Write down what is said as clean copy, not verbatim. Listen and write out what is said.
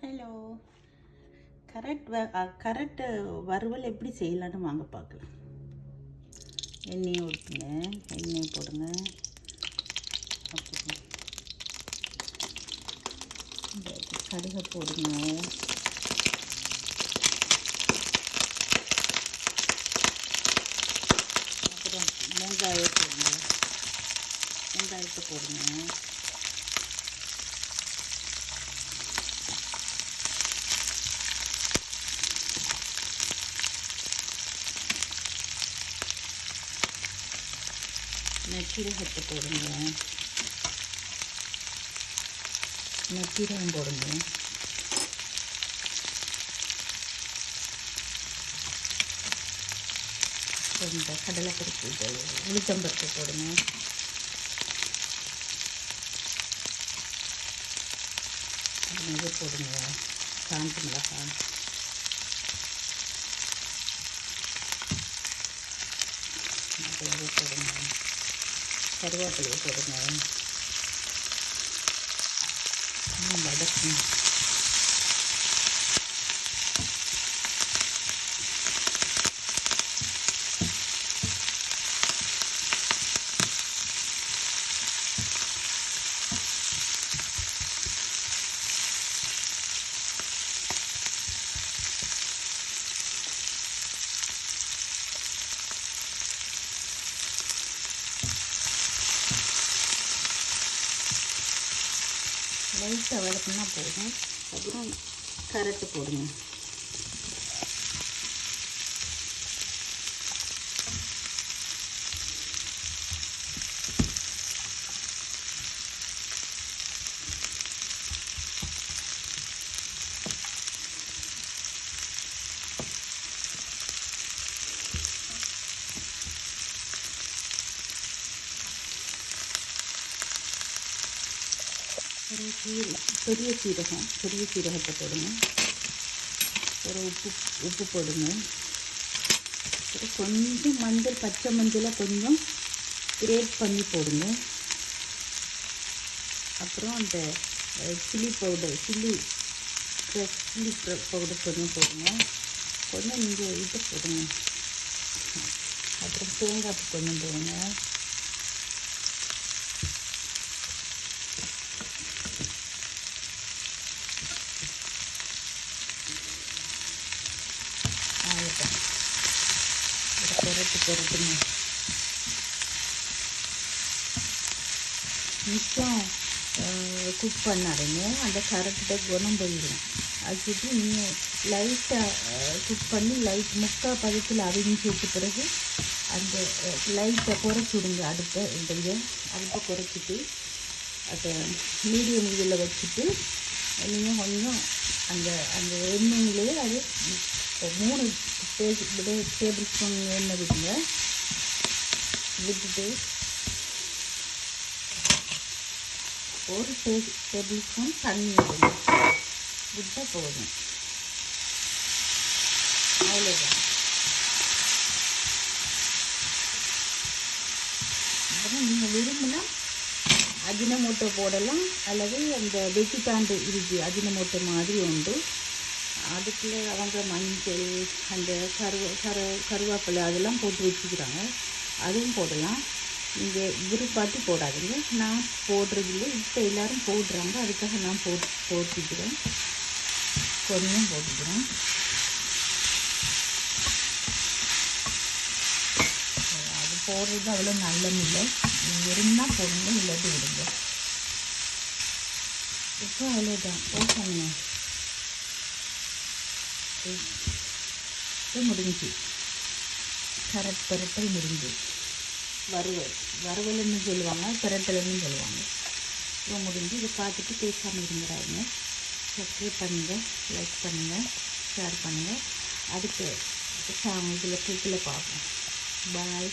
Hello. Correct வறுவல் எப்படி செய்யலான்னு வாங்க பார்க்கலாம். எண்ணெயை ஊற்றுங்க, எண்ணெய் போடுங்க. அப்புறம் கடுகை போடுங்க. அப்புறம் வெங்காயத்தை போடுங்க. நெத்திரகத்தை போடுங்க. நெத்திரகம் போடுங்க. இந்த கடலைப்பருப்பு உளுத்தம்பருப்பு போடுங்க. இது போடுங்க, காஞ்ச மிளகாய். இது போடுங்க, கருவேப்பிலையை போடுங்க. வதக்குங்க. லைட்டாக வதக்குனா போதும். அப்புறம் கேரட்டு போடுங்க. பெரிய சீரகத்தை போடுங்க. ஒரு உப்பு போடுங்க. அப்புறம் கொஞ்சம் பச்சை மஞ்சளை கொஞ்சம் கிரேட் பண்ணி போடுங்க. அப்புறம் அந்த சில்லி பவுடர் கொஞ்சம் போடுங்க. கொஞ்சம் நீங்கள் இது போடுங்க. அப்புறம் தேங்காய் கொஞ்சம் போடுங்க. புரட்டுங்க. மிச்சம் குக் பண்ணாதீங்க, அந்த கரெக்டாக குணம் போயிடும். அதுக்கு நீங்கள் லைட்டாக குக் பண்ணி முக்கால் பதத்தில் அவிஞ்சு விட்ட பிறகு அந்த லைட்டை குறைச்சி விடுங்க. அடுப்பை குறைச்சிட்டு அதை மீடியம் இதில் வச்சுட்டு நீங்கள் கொஞ்சம் அந்த எண்ணெயிலே அது 3 டேபிள் ஸ்பூன் எண்ணெய் விட்டுட்டு ஒரு டேபிள் ஸ்பூன் தண்ணி விட்டால் போதும். அவ்வளோதான். அப்புறம் நீங்கள் விரும்பினா அஜினமோட்டோ போடலாம், அல்லது அந்த வெஜிடாண்டு இருக்கு அஜினமோட்டோ மாதிரி உண்டு. அதுக்குள்ளே அவங்க மஞ்சள், அந்த கருவேப்பிலை அதெல்லாம் போட்டு வச்சுக்கிறாங்க, அதுவும் போடலாம். நீங்கள் விருப்பாட்டி போடாதீங்க. நான் போடுறதில்லை, இப்போ எல்லோரும் போடுறாங்க, அதுக்காக நான் போட்டுக்கிறேன். கொஞ்சம் போட்டுக்கிறேன். அது போடுறது அவ்வளோ நல்லமில்லை. நீங்கள் இருந்தால் போடுங்க, இல்லாட்டி விடுங்க. இப்போ அவ்வளோதான். ஓகேங்க, முடிஞ்சு பெரட்டல் முடிஞ்சு. வறுவல்னு சொல்லுவாங்க, பெரட்டல்னு சொல்லுவாங்க. இப்போ முடிஞ்சு. இதை பார்த்துட்டு பேசாமல் இருந்துடாங்க. சப்ஸ்கிரைப் பண்ணுங்கள், லைக் பண்ணுங்கள், ஷேர் பண்ணுங்கள். அடுத்து இதில் கிளிக்கில் பார்ப்போம். பாய்.